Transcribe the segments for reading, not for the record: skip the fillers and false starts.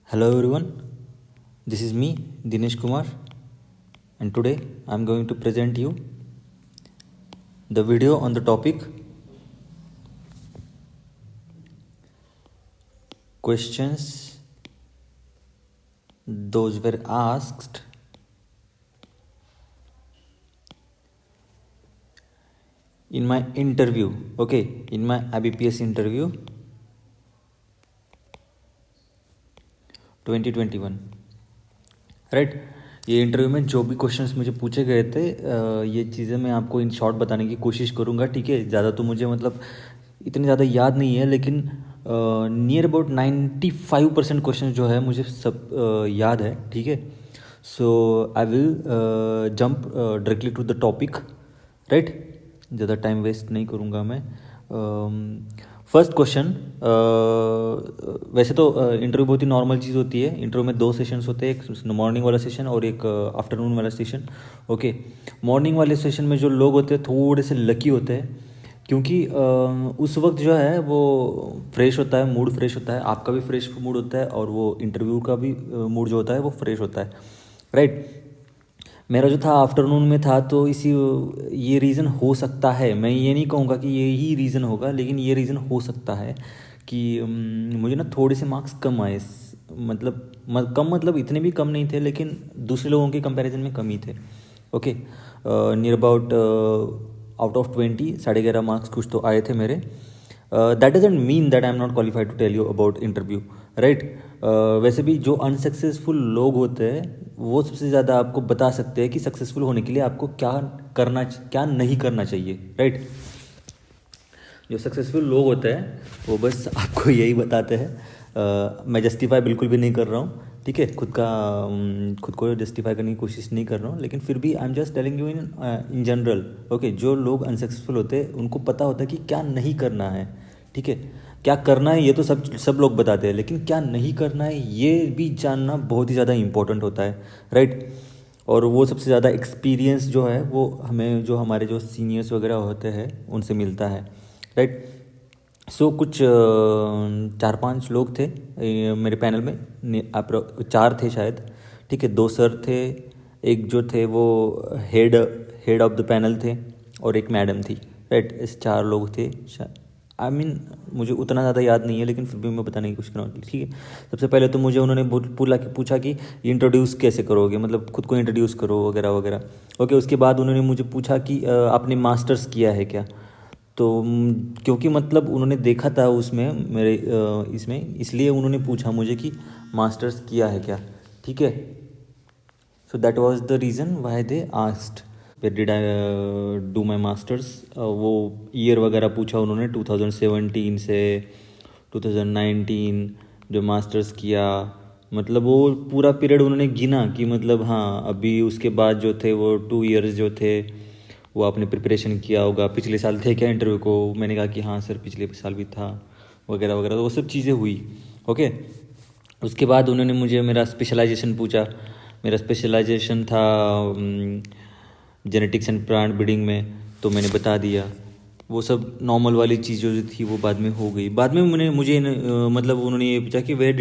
Hello everyone, this is me Dinesh Kumar, and today I am going to present you the video on the topic questions those were asked in my interview, in my IBPS interview 2021, right. ये interview में जो भी questions मुझे पूछे गए थे, ये चीज़ें मैं आपको इन शॉर्ट बताने की कोशिश करूँगा, ठीक है। ज़्यादा तो मुझे मतलब इतनी ज़्यादा याद नहीं है, लेकिन नियर अबाउट 95% क्वेश्चन जो है मुझे सब याद है, ठीक है। So I will jump directly to the topic, right. ज़्यादा टाइम वेस्ट नहीं करूँगा मैं। फर्स्ट क्वेश्चन, वैसे तो इंटरव्यू बहुत ही नॉर्मल चीज़ होती है। इंटरव्यू में दो सेशंस होते हैं, एक मॉर्निंग वाला सेशन और एक आफ्टरनून वाला सेशन, ओके। मॉर्निंग वाले सेशन में जो लोग होते हैं थोड़े से लकी होते हैं, क्योंकि उस वक्त जो है वो फ्रेश होता है, मूड फ्रेश होता है, आपका भी फ्रेश मूड होता है और वो इंटरव्यू का भी मूड जो होता है वो फ्रेश होता है, राइट। मेरा जो था आफ्टरनून में था, तो ये रीज़न हो सकता है, मैं ये नहीं कहूँगा कि यही रीज़न होगा, लेकिन ये रीज़न हो सकता है कि मुझे ना थोड़े से मार्क्स कम आए। कम मतलब इतने भी कम नहीं थे, लेकिन दूसरे लोगों के कंपैरिजन में कम ही थे, okay. Near about out of 20 11.5 marks कुछ तो आए थे मेरे। That doesn't mean that I am not qualified to tell you about interview, right. वैसे भी जो अनसक्सेसफुल लोग होते हैं वो सबसे ज़्यादा आपको बता सकते हैं कि सक्सेसफुल होने के लिए आपको क्या नहीं करना चाहिए, राइट। जो सक्सेसफुल लोग होते हैं वो बस आपको यही बताते हैं। मैं जस्टिफाई बिल्कुल भी नहीं कर रहा हूँ, ठीक है। खुद को जस्टिफाई करने की कोशिश नहीं कर रहा हूँ, लेकिन फिर भी I am just telling you in general, okay. जो लोग अनसक्सेसफुल होते हैं उनको पता होता है कि क्या नहीं करना है, ठीक है। क्या करना है ये तो सब लोग बताते हैं, लेकिन क्या नहीं करना है ये भी जानना बहुत ही ज़्यादा इम्पोर्टेंट होता है, राइट। और वो सबसे ज़्यादा एक्सपीरियंस जो है वो हमें जो हमारे जो सीनियर्स वगैरह होते हैं उनसे मिलता है, राइट। सो कुछ 4-5 लोग थे मेरे पैनल में, आप 4 थे शायद, ठीक है। 2 सर थे, एक जो थे वो हेड ऑफ द पैनल थे, और एक मैडम थी, राइट। इस 4 लोग थे मुझे उतना ज़्यादा याद नहीं है, लेकिन फिर भी मैं बताने की कोशिश कर रहा हूँ, ठीक है। सबसे पहले तो मुझे उन्होंने पूछा कि इंट्रोड्यूस कैसे करोगे, मतलब खुद को इंट्रोड्यूस करो वगैरह वगैरह, ओके। उसके बाद उन्होंने मुझे पूछा कि आपने मास्टर्स किया है क्या। तो क्योंकि मतलब उन्होंने देखा था उसमें मेरे इसमें, इसलिए उन्होंने पूछा मुझे कि मास्टर्स किया है क्या, ठीक है। So that was the reason why they asked where did I do my masters. वो ईयर वगैरह पूछा उन्होंने, 2017 से 2019 जो मास्टर्स किया, मतलब वो पूरा पीरियड उन्होंने गिना कि मतलब हाँ, अभी उसके बाद जो थे वो 2 इयर्स जो थे वो आपने प्रिपरेशन किया होगा। पिछले साल थे क्या इंटरव्यू को, मैंने कहा कि हाँ सर पिछले साल भी था, वगैरह वगैरह, तो वो सब चीज़ें हुई, ओके। उसके बाद उन्होंने मुझे मेरा स्पेशलाइजेशन पूछा। मेरा स्पेशलाइजेशन था जेनेटिक्स एंड प्लांट ब्रीडिंग में, तो मैंने बता दिया। वो सब नॉर्मल वाली चीज़ जो थी वो बाद में हो गई। बाद में मतलब उन्होंने ये पूछा कि where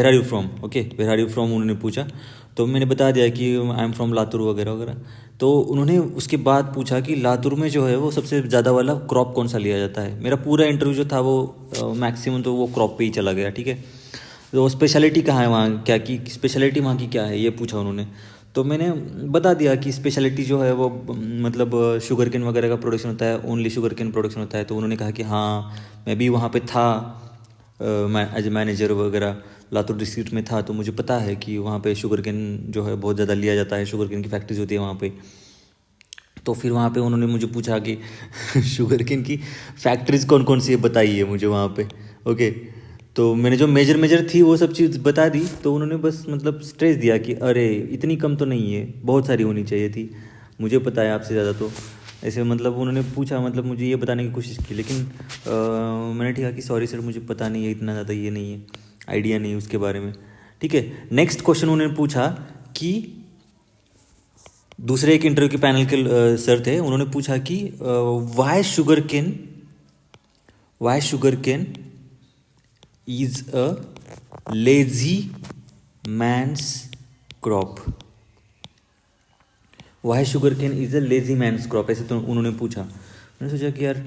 are you from, okay, where are you from उन्होंने पूछा। तो मैंने बता दिया कि आई एम फ्रॉम लातूर वगैरह वगैरह। तो उन्होंने उसके बाद पूछा कि लातूर में जो है वो सबसे ज़्यादा वाला क्रॉप कौन सा लिया जाता है। मेरा पूरा इंटरव्यू जो था वो मैक्सिमम तो वो क्रॉप पे ही चला गया, ठीक है। तो स्पेशलिटी कहाँ है वहाँ, क्या की स्पेशलिटी वहाँ की क्या है ये पूछा उन्होंने। तो मैंने बता दिया कि स्पेशलिटी जो है वो मतलब शुगर केन वगैरह का प्रोडक्शन होता है, ओनली शुगर केन प्रोडक्शन होता है। तो उन्होंने कहा कि हाँ मैं भी वहाँ पे था, मैं एज मैनेजर वगैरह लातूर डिस्ट्रिक्ट में था, तो मुझे पता है कि वहाँ पे शुगर केन जो है बहुत ज़्यादा लिया जाता है, शुगर केन की फैक्ट्रीज होती है वहाँ पे। तो फिर वहाँ पे उन्होंने मुझे पूछा कि शुगर केन की फैक्ट्रीज कौन कौन सी है बताइए मुझे वहाँ पे, ओके। तो मैंने जो मेजर थी वो सब चीज़ बता दी। तो उन्होंने बस मतलब स्ट्रेस दिया कि अरे इतनी कम तो नहीं है, बहुत सारी होनी चाहिए थी, मुझे पता है आपसे ज़्यादा। तो ऐसे मतलब उन्होंने पूछा, मतलब मुझे ये बताने की कोशिश की, लेकिन मैंने ठीक है कि सॉरी सर मुझे पता नहीं है, इतना ज़्यादा ये नहीं है, आइडिया नहीं है उसके बारे में, ठीक है। नेक्स्ट क्वेश्चन उन्होंने पूछा कि दूसरे एक इंटरव्यू के पैनल के सर थे, उन्होंने पूछा कि why sugar cane is a lazy man's crop. Why sugar cane is a lazy man's crop, ऐसे तो उन्होंने पूछा। मैंने सोचा कि यार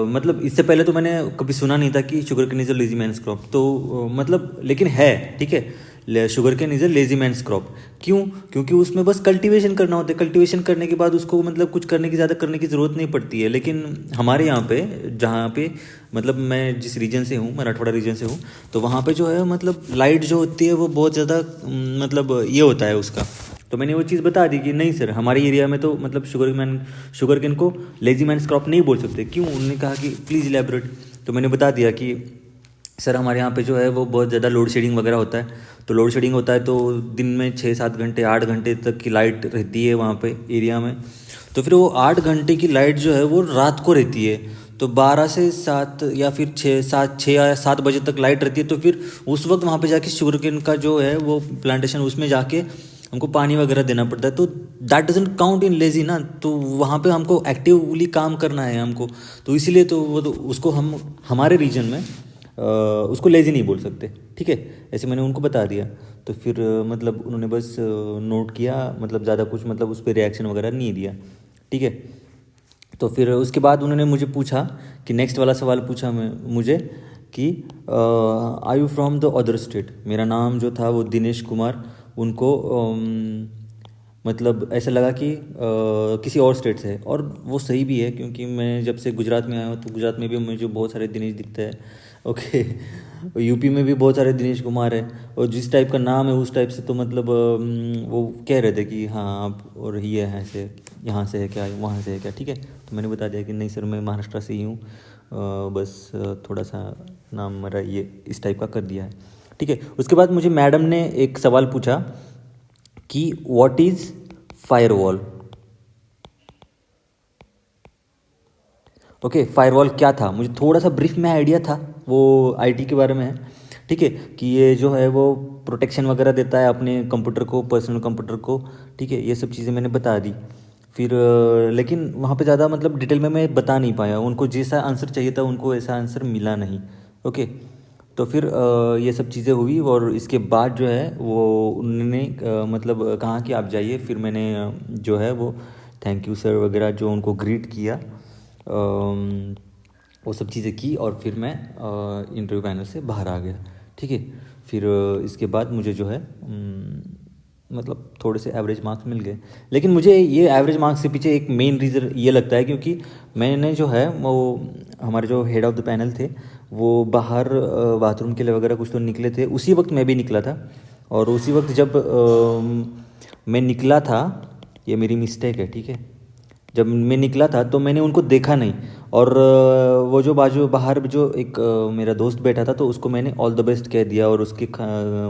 मतलब इससे पहले तो मैंने कभी सुना नहीं था कि sugar cane is a lazy man's crop, तो मतलब लेकिन है, ठीक है, sugar cane is a lazy man's crop. क्यों? क्योंकि उसमें बस कल्टीवेशन करना होता है, कल्टीवेशन करने के बाद उसको मतलब कुछ करने की ज़्यादा करने की ज़रूरत नहीं पड़ती है। लेकिन हमारे यहाँ पे, जहाँ पे मतलब मैं जिस रीजन से हूँ, मराठवाड़ा रीजन से हूँ, तो वहाँ पे जो है मतलब लाइट जो होती है वो बहुत ज़्यादा मतलब ये होता है उसका। तो मैंने वो चीज़ बता दी कि नहीं सर, हमारे एरिया में तो मतलब शुगर केन को लेजी मैन्स क्रॉप नहीं बोल सकते। क्यों? उन्होंने कहा कि प्लीज़ इलेबोरेट। तो मैंने बता दिया कि सर हमारे यहाँ पे जो है वो बहुत ज़्यादा लोड शेडिंग वगैरह होता है। तो लोड शेडिंग होता है तो दिन में 6-7 घंटे 8 घंटे तक की लाइट रहती है वहाँ पे एरिया में। तो फिर वो 8 घंटे की लाइट जो है वो रात को रहती है। तो 12 से 7 या फिर 6 या 7 बजे तक लाइट रहती है। तो फिर उस वक्त वहाँ पे जाके शुगर केन का जो है वो प्लांटेशन, उसमें जाके हमको पानी वगैरह देना पड़ता है। तो that doesn't count in lazy ना। तो वहाँ पे हमको एक्टिवली काम करना है हमको। तो इसीलिए तो वो तो उसको हम हमारे रीजन में उसको लेजी नहीं बोल सकते, ठीक है। ऐसे मैंने उनको बता दिया। तो फिर मतलब उन्होंने बस नोट किया, मतलब ज़्यादा कुछ मतलब उस पर रिएक्शन वगैरह नहीं दिया, ठीक है। तो फिर उसके बाद उन्होंने मुझे पूछा कि नेक्स्ट वाला सवाल पूछा मैं मुझे कि are you from the other state. मेरा नाम जो था वो दिनेश कुमार। उनको मतलब ऐसा लगा कि किसी और स्टेट से है, और वो सही भी है क्योंकि मैं जब से गुजरात में आया हूँ तो गुजरात में भी मुझे बहुत सारे दिनेश दिखते हैं, ओके। यूपी में भी बहुत सारे दिनेश कुमार है, और जिस टाइप का नाम है उस टाइप से तो मतलब वो कह रहे थे कि हाँ आप और ये है से यहाँ से है क्या, वहाँ से है क्या, ठीक है। तो मैंने बता दिया कि नहीं सर, मैं महाराष्ट्र से ही हूँ, बस थोड़ा सा नाम मेरा ये इस टाइप का कर दिया है, ठीक है। उसके बाद मुझे मैडम ने एक सवाल पूछा कि what is firewall. Okay, firewall क्या था, मुझे थोड़ा सा ब्रीफ में आइडिया था, वो आईटी के बारे में है, ठीक है। कि ये जो है वो प्रोटेक्शन वगैरह देता है अपने कंप्यूटर को, पर्सनल कंप्यूटर को, ठीक है। ये सब चीज़ें मैंने बता दी। फिर लेकिन वहाँ पे ज़्यादा मतलब डिटेल में मैं बता नहीं पाया, उनको जैसा आंसर चाहिए था उनको ऐसा आंसर मिला नहीं, ओके। तो फिर ये सब चीज़ें हुई, और इसके बाद जो है वो उन्होंने मतलब कहा कि आप जाइए। फिर मैंने जो है वो थैंक यू सर वगैरह जो उनको ग्रीट किया, वो सब चीज़ें की, और फिर मैं इंटरव्यू पैनल से बाहर आ गया, ठीक है। फिर इसके बाद मुझे जो है मतलब थोड़े से एवरेज मार्क्स मिल गए। लेकिन मुझे ये एवरेज मार्क्स के पीछे एक मेन रीज़न ये लगता है क्योंकि मैंने जो है वो हमारे जो हेड ऑफ़ द पैनल थे वो बाहर बाथरूम के लिए वगैरह कुछ तो निकले थे, उसी वक्त मैं भी निकला था। और उसी वक्त जब मैं निकला था, ये मेरी मिस्टेक है, ठीक है। जब मैं निकला था तो मैंने उनको देखा नहीं, और वो जो बाजू बाहर जो एक मेरा दोस्त बैठा था तो उसको मैंने ऑल द बेस्ट कह दिया, और उसके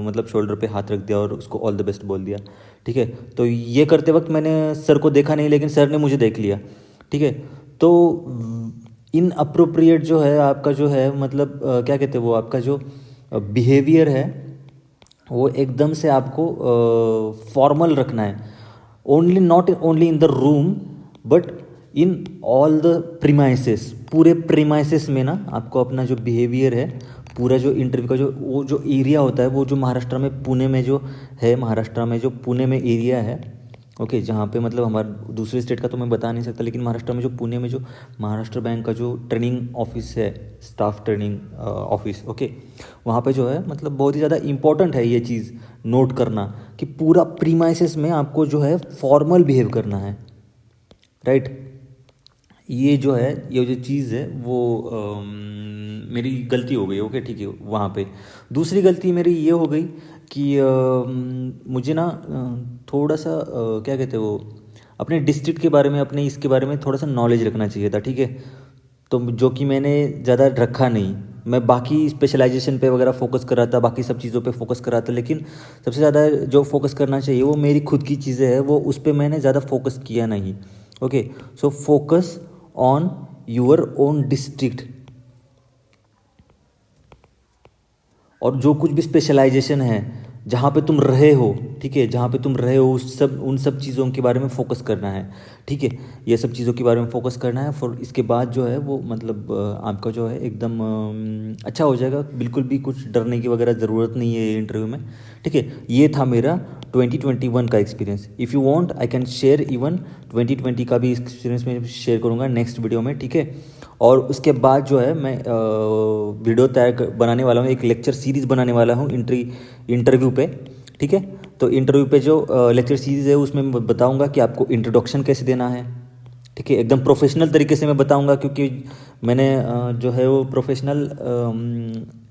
मतलब शोल्डर पे हाथ रख दिया और उसको ऑल द बेस्ट बोल दिया, ठीक है। तो ये करते वक्त मैंने सर को देखा नहीं, लेकिन सर ने मुझे देख लिया, ठीक है। तो इन अप्रोप्रिएट जो है आपका जो है मतलब क्या कहते हैं वो आपका जो बिहेवियर है वो एकदम से आपको फॉर्मल रखना है। Only not only in the room but in all the premises, पूरे प्रीमाइसेस में ना आपको अपना जो बिहेवियर है, पूरा जो इंटरव्यू का जो वो जो एरिया होता है, वो जो महाराष्ट्र में पुणे में जो है, महाराष्ट्र में जो पुणे में एरिया है, ओके, जहाँ पे मतलब हमारे दूसरे स्टेट का तो मैं बता नहीं सकता, लेकिन महाराष्ट्र में जो पुणे में जो महाराष्ट्र बैंक का जो ट्रेनिंग ऑफिस है, स्टाफ ट्रेनिंग ऑफिस, ओके, वहाँ पे जो है मतलब बहुत ही ज़्यादा इंपॉर्टेंट है ये चीज़ नोट करना कि पूरा प्रीमाइसेस में आपको जो है फॉर्मल बिहेव करना है, राइट। ये जो है ये जो चीज़ है वो मेरी गलती हो गई, ओके, ठीक है। वहाँ पे दूसरी गलती मेरी ये हो गई कि मुझे ना थोड़ा सा क्या कहते हैं वो अपने डिस्ट्रिक्ट के बारे में, अपने इसके बारे में थोड़ा सा नॉलेज रखना चाहिए था, ठीक है। तो जो कि मैंने ज़्यादा रखा नहीं, मैं बाकी स्पेशलाइजेशन पे वगैरह फोकस कर रहा था, बाकी सब चीज़ों पे फोकस कर रहा था, लेकिन सबसे ज़्यादा जो फोकस करना चाहिए वो मेरी खुद की चीज़ें हैं, वो उस पर मैंने ज़्यादा फोकस किया नहीं, okay. So focus on your own district, और जो कुछ भी स्पेशलाइजेशन है जहाँ पे तुम रहे हो, ठीक है, जहाँ पे तुम रहे हो उन सब चीज़ों के बारे में फोकस करना है, ठीक है, ये सब चीज़ों के बारे में फोकस करना है। फिर इसके बाद जो है वो मतलब आपका जो है एकदम अच्छा हो जाएगा, बिल्कुल भी कुछ डरने की वगैरह ज़रूरत नहीं है इंटरव्यू में, ठीक है। ये था मेरा 2021 का experience. If you want I can share even 2020 का भी एक्सपीरियंस मैं शेयर करूँगा नेक्स्ट वीडियो में, ठीक है। और उसके बाद जो है मैं वीडियो बनाने वाला हूँ, एक लेक्चर सीरीज़ बनाने वाला हूँ इंटरव्यू पे, ठीक है। तो इंटरव्यू पे जो लेक्चर सीरीज़ है उसमें मैं बताऊँगा कि आपको इंट्रोडक्शन कैसे देना है, ठीक है, एकदम प्रोफेशनल तरीके से मैं बताऊँगा, क्योंकि मैंने जो है वो प्रोफेशनल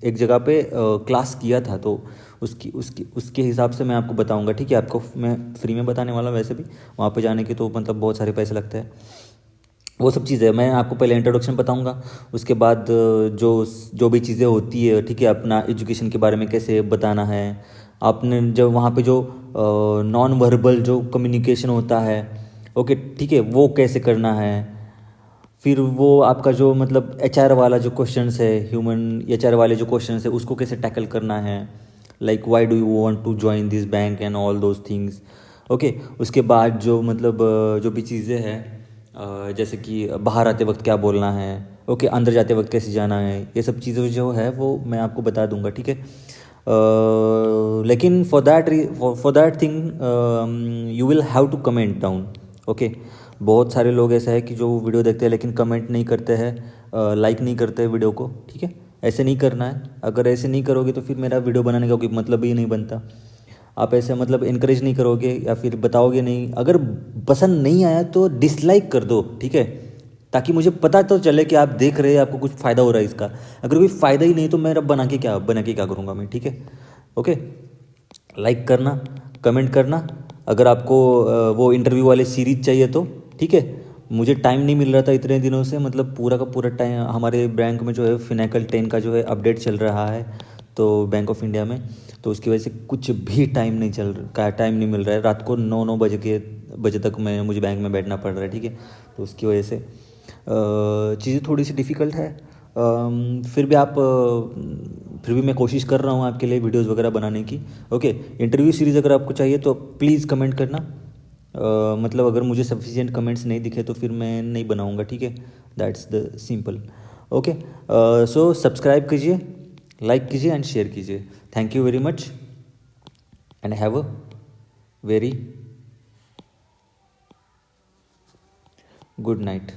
एक जगह पे क्लास किया था, तो उसकी उसकी उसके हिसाब से मैं आपको बताऊँगा, ठीक है। आपको मैं फ्री में बताने वाला हूँ, वैसे भी वहाँ पे जाने के तो मतलब बहुत सारे पैसे लगते हैं, वो सब चीज़ें मैं आपको पहले इंट्रोडक्शन बताऊंगा। उसके बाद जो जो भी चीज़ें होती है, ठीक है, अपना एजुकेशन के बारे में कैसे बताना है, आपने जब वहाँ पे जो नॉन वर्बल जो कम्युनिकेशन होता है, ओके, ठीक है, वो कैसे करना है। फिर वो आपका जो मतलब एचआर वाला जो क्वेश्चंस है, ह्यूमन एचआर वाले जो क्वेश्चंस है, उसको कैसे टैकल करना है, like why do you want to join this bank and all those things, okay. उसके बाद जो मतलब जो भी चीज़ें हैं, जैसे कि बाहर आते वक्त क्या बोलना है, ओके, अंदर जाते वक्त कैसे जाना है, ये सब चीज़ें जो है वो मैं आपको बता दूंगा, ठीक है। लेकिन for that thing you will have to comment down, okay. बहुत सारे लोग ऐसा है कि जो वीडियो देखते हैं लेकिन कमेंट नहीं करते हैं, लाइक नहीं करते हैं वीडियो को, ठीक है। ऐसे नहीं करना है, अगर ऐसे नहीं करोगे तो फिर मेरा वीडियो बनाने का कोई मतलब ही नहीं बनता। आप ऐसे मतलब इनकरेज नहीं करोगे या फिर बताओगे नहीं, अगर पसंद नहीं आया तो डिसलाइक कर दो, ठीक है, ताकि मुझे पता तो चले कि आप देख रहे हैं, आपको कुछ फ़ायदा हो रहा है इसका। अगर कोई फ़ायदा ही नहीं तो मेरा बना के क्या करूँगा मैं, ठीक है, ओके। लाइक करना, कमेंट करना। अगर आपको वो इंटरव्यू वाले सीरीज चाहिए तो ठीक है। मुझे टाइम नहीं मिल रहा था इतने दिनों से, मतलब पूरा का पूरा टाइम हमारे बैंक में जो है फिनेकल 10 का जो है अपडेट चल रहा है, तो बैंक ऑफ इंडिया में, तो उसकी वजह से कुछ भी टाइम नहीं मिल रहा है। रात को 9 बजे तक मुझे बैंक में बैठना पड़ रहा है, ठीक है। तो उसकी वजह से चीज़ें थोड़ी सी डिफ़िकल्ट है। फिर भी मैं कोशिश कर रहा हूँ आपके लिए वीडियोस वगैरह बनाने की, ओके। इंटरव्यू सीरीज़ अगर आपको चाहिए तो प्लीज़ कमेंट करना। मतलब अगर मुझे सफिशिएंट कमेंट्स नहीं दिखे तो फिर मैं नहीं बनाऊँगा, ठीक है। That's the simple, okay. So subscribe कीजिए, लाइक कीजिए एंड शेयर कीजिए। Thank you very much and have a very good night.